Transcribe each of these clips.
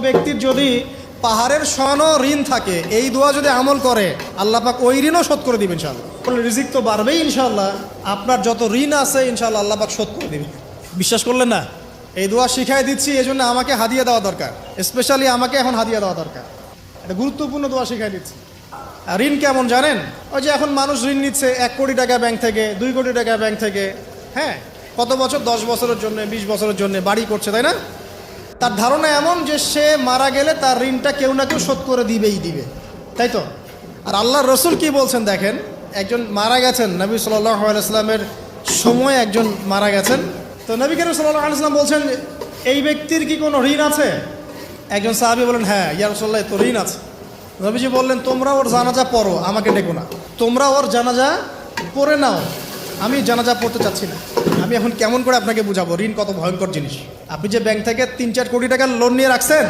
ব্যক্তির যদি পাহাড়ের সমানও ঋণ থাকে, এই দোয়া যদি আমল করে আল্লাহ পাক ওই ঋণও শোধ করে দিবেন ইনশাআল্লাহ। রিজিক তো বাড়বেই ইনশাআল্লাহ, আপনার যত ঋণ আছে ইনশাআল্লাহ আল্লাহ পাক শোধ করে দিবেন। বিশ্বাস করলেন না? এই দোয়া শিখাই দিচ্ছি, এই জন্য আমাকে হাদিয়া দেওয়া দরকার, স্পেশালি আমাকে এখন হাদিয়া দেওয়া দরকার। এটা গুরুত্বপূর্ণ দোয়া শিখাই দিচ্ছি। আর ঋণ কেমন জানেন? ওই যে এখন মানুষ ঋণ নিচ্ছে 1 কোটি টাকা ব্যাংক থেকে, 2 কোটি টাকা ব্যাংক থেকে, হ্যাঁ, কত বছর, 10 বছরের জন্য, 20 বছরের জন্য বাড়ি করছে, তাই না? তার ধারণা এমন যে সে মারা গেলে তার ঋণটা কেউ না কেউ শোধ করে দিবেই দিবে, তাই তো? আর আল্লাহর রসুল কি বলছেন দেখেন, একজন মারা গেছেন, নবী সাল্লাল্লাহু আলাইহি ওয়াসাল্লামের সময় একজন মারা গেছেন। তো নবী করিম সাল্লাল্লাহু আলাইহি ওয়াসাল্লাম বলছেন, এই ব্যক্তির কি কোনো ঋণ আছে? একজন সাহাবী বলেন, হ্যাঁ ইয়া রাসূলুল্লাহ, তো ঋণ আছে। নবীজি বললেন, তোমরা ওর জানাজা পড়ো, আমাকে ডেকো না, তোমরা ওর জানাজা পড়ে নাও, আমি জানাজা পড়তে চাচ্ছি না। আমি এখন কেমন করে আপনাকে বুঝাবো ঋণ কত ভয়ঙ্কর জিনিস। আপনি যে ব্যাংক থেকে 3-4 কোটি টাকার লোন নিয়ে রাখছেন,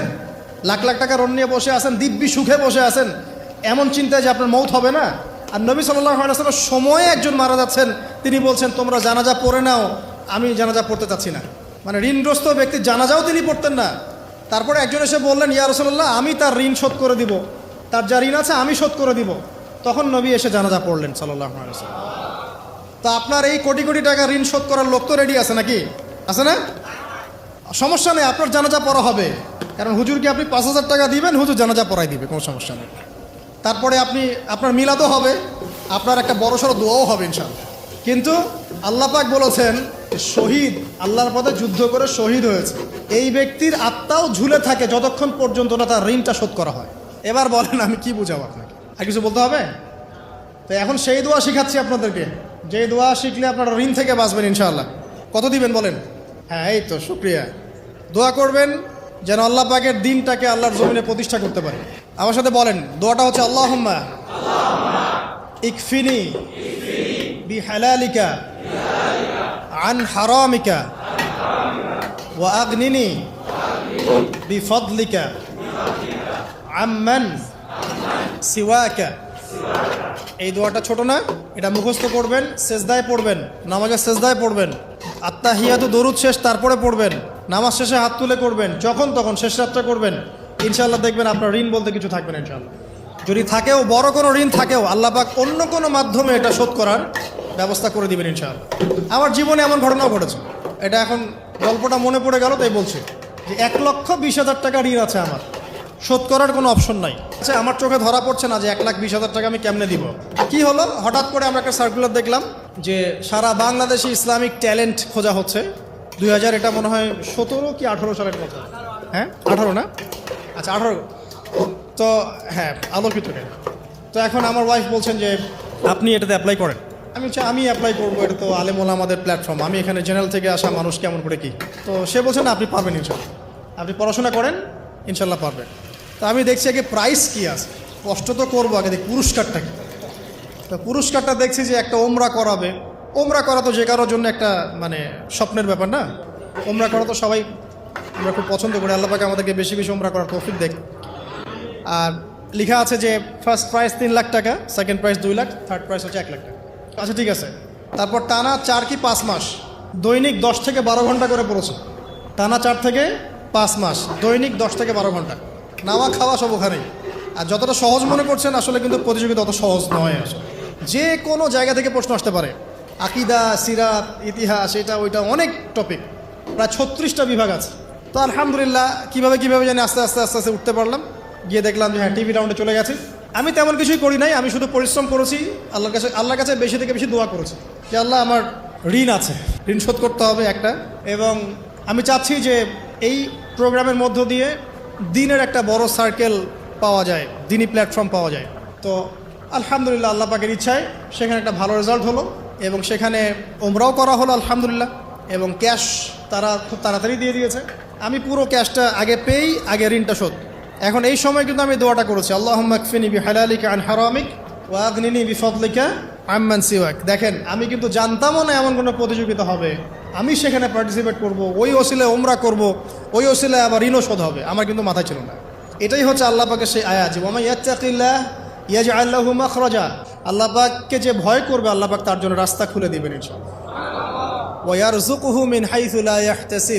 লাখ লাখ টাকা লোন নিয়ে বসে আছেন, দিব্যি সুখে বসে আছেন, এমন চিন্তায় যে আপনার মৌত হবে না। আর নবী সাল্লাল্লাহু আলাইহি ওয়াসাল্লামের সময়ে একজন মারা যাচ্ছেন, তিনি বলছেন তোমরা জানাজা পড়ে নাও, আমি জানাজা পড়তে চাচ্ছি না। মানে ঋণগ্রস্ত ব্যক্তির জানাজাও তিনি পড়তেন না। তারপরে একজন এসে বললেন, ইয়া রাসূলুল্লাহ, আমি তার ঋণ শোধ করে দিব, তার যা ঋণ আছে আমি শোধ করে দিব। তখন নবী এসে জানাজা পড়লেন সাল্লাল্লাহু আলাইহি ওয়াসাল্লাম। তো আপনার এই কোটি কোটি টাকা ঋণ শোধ করার লোক তো রেডি আছে নাকি? আছে না? সমস্যা নেই, আপনার জানাজা পড়া হবে, কারণ হুজুরকে আপনি 5,000 টাকা দিবেন, হুজুর জানাজা পড়াই দিবে, কোনো সমস্যা নেই। তারপরে আপনার মিলাদও হবে, আপনার একটা বড়সড় দোয়াও হবে ইনশাআল্লাহ। কিন্তু আল্লাহ পাক বলেছেন, শহীদ, আল্লাহর পথে যুদ্ধ করে শহীদ হয়েছে, এই ব্যক্তির আত্মাও ঝুলে থাকে যতক্ষণ পর্যন্ত না তার ঋণটা শোধ করা হয়। এবার বলেন আমি কি বুঝাবো আপনাকে? আর কিছু বলতে হবে? তো এখন সেই দোয়া শিখাচ্ছি আপনাদেরকে, যে দোয়া শিখলে আপনারা ঋণ থেকে বাঁচবেন ইনশাআল্লাহ। কত দিবেন বলেন? হ্যাঁ, এই তো, শুকরিয়া। দোয়া করবেন যেন আল্লাহ পাকের দিনটাকে আল্লাহর জমিনে প্রতিষ্ঠা করতে পারে। আমার সাথে বলেন, দোয়াটা হচ্ছে আল্লাহুম্মা ইকফিনি বিহালালিকা আন হারামিকা ওয়া আগনিনি বিফদলিকা আম্মান সিওয়াকা। এই দোয়াটা ছোট না, এটা মুখস্থ করবেন, সেজদায় পড়বেন, নামাজের সেজদায় পড়বেন, আত্তাহিয়াতু দরুদ শেষ তারপরে পড়বেন, নামাজ শেষে হাত তুলে করবেন, যখন তখন শেষ রাত্রে করবেন, ইনশাআল্লাহ দেখবেন আপনার ঋণ বলতে কিছু থাকবে না ইনশাআল্লাহ। যদি থাকেও, বড় কোনো ঋণ থাকেও, আল্লাহ পাক অন্য কোনো মাধ্যমে এটা শোধ করার ব্যবস্থা করে দিবেন ইনশাআল্লাহ। আমার জীবনে এমন ঘটনাও ঘটেছে, এটা এখন গল্পটা মনে পড়ে গেল তাই বলছি, যে 1,20,000 টাকা ঋণ আছে আমার, শোধ করার কোনো অপশন নাই। আচ্ছা, আমার চোখে ধরা পড়ছে না যে 1,20,000 টাকা আমি কেমনে দিব। কি হলো, হঠাৎ করে আমরা একটা সার্কুলার দেখলাম যে সারা বাংলাদেশে ইসলামিক ট্যালেন্ট খোঁজা হচ্ছে। 2000, এটা মনে হয় 17 কি 18 সালের কথা, হ্যাঁ 18 না, আচ্ছা 18। তো হ্যাঁ, আলোকিত। তো এখন আমার ওয়াইফ বলছেন যে আপনি এটাতে অ্যাপ্লাই করেন। আমি অ্যাপ্লাই করবো, এটা তো আলেম ওলামাদের প্ল্যাটফর্ম, আমি এখানে জেনারেল থেকে আসা মানুষ, কেমন করে কি। তো সে বলছেন আপনি পারবেন ইনশাল্লাহ, আপনি পড়াশোনা করেন, ইনশাল্লাহ পারবেন। তো আমি দেখছি আগে প্রাইস কী আছে, কষ্ট তো করবো, আগে দেখি পুরস্কারটা কী। তো পুরস্কারটা দেখছি যে একটা ওমরা করাবে। ওমরা করা তো যে কারোর জন্য একটা মানে স্বপ্নের ব্যাপার না। ওমরা করা তো সবাই আমরা খুব পছন্দ করি, আল্লাহ পাক আমাদেরকে বেশি বেশি ওমরা করার তৌফিক দেখ। আর লেখা আছে যে ফার্স্ট প্রাইজ 3 লাখ টাকা, second prize 2 lakh, third prize হচ্ছে 1 লাখ টাকা। আচ্ছা ঠিক আছে। তারপর টানা 4 কি 5 মাস দৈনিক 10 থেকে 12 ঘন্টা করে পড়েছে। টানা 4 থেকে 5 মাস দৈনিক 10 থেকে 12 ঘন্টা, নাওয়া খাওয়া সব ওখানেই। আর যতটা সহজ মনে করছেন আসলে কিন্তু প্রতিযোগিতা অত সহজ নয়। আসলে যে কোনো জায়গা থেকে প্রশ্ন আসতে পারে, আকিদা, সিরাত, ইতিহাস, এটা ওইটা অনেক টপিক, প্রায় 36টা বিভাগ আছে। তো আলহামদুলিল্লাহ কীভাবে জানি আস্তে আস্তে উঠতে পারলাম। গিয়ে দেখলাম যে হ্যাঁ, টিভি রাউন্ডে চলে গেছে। আমি তেমন কিছুই করি নাই, আমি শুধু পরিশ্রম করেছি, আল্লাহর কাছে বেশি থেকে বেশি দোয়া করেছি যে আল্লাহ আমার ঋণ আছে, ঋণ শোধ করতে হবে একটা। এবং আমি চাচ্ছি যে এই প্রোগ্রামের মধ্য দিয়ে দিনের একটা বড় সার্কেল পাওয়া যায়, দিনই প্ল্যাটফর্ম পাওয়া যায়। তো আলহামদুলিল্লাহ আল্লাহ পাকের ইচ্ছায় সেখানে একটা ভালো রেজাল্ট হলো, এবং সেখানে ওমরাও করা হলো আলহামদুলিল্লাহ, এবং ক্যাশ তারা খুব তাড়াতাড়ি দিয়ে দিয়েছে। আমি পুরো ক্যাশটা আগে পেয়েই আগে ঋণটা শোধ। এখন এই সময় কিন্তু আমি দোয়াটা করেছি, আল্লাহুম্মা কফিনি বিহালালিকা আন হারামিক ওয়া আগনিনি বিফদলিকা আম্মান সিওয়াক। দেখেন, আমি কিন্তু জানতামও না এমন কোনো প্রতিযোগিতা হবে, আমি সেখানে পার্টিসিপেট করব, ওই ওসিলায় ওমরা করব, ওই ওসিলায় আবার ঋণও শোধ হবে, আমার কিন্তু মাথায় ছিল না। এটাই হচ্ছে আল্লাহ পাকের সেই আয়াত, যে ওয়া মান ইয়াত্তাকিল্লাহ ইয়াজআল লাহু মাখরাজা। আল্লাহ পাককে যে ভয় করবে, আল্লাহ পাক তার জন্য রাস্তা খুলে দিবেন ইনশাআল্লাহ। ওয়া ইয়ারযুকুহু মিন হাইসু লা ইয়াহতাসিব।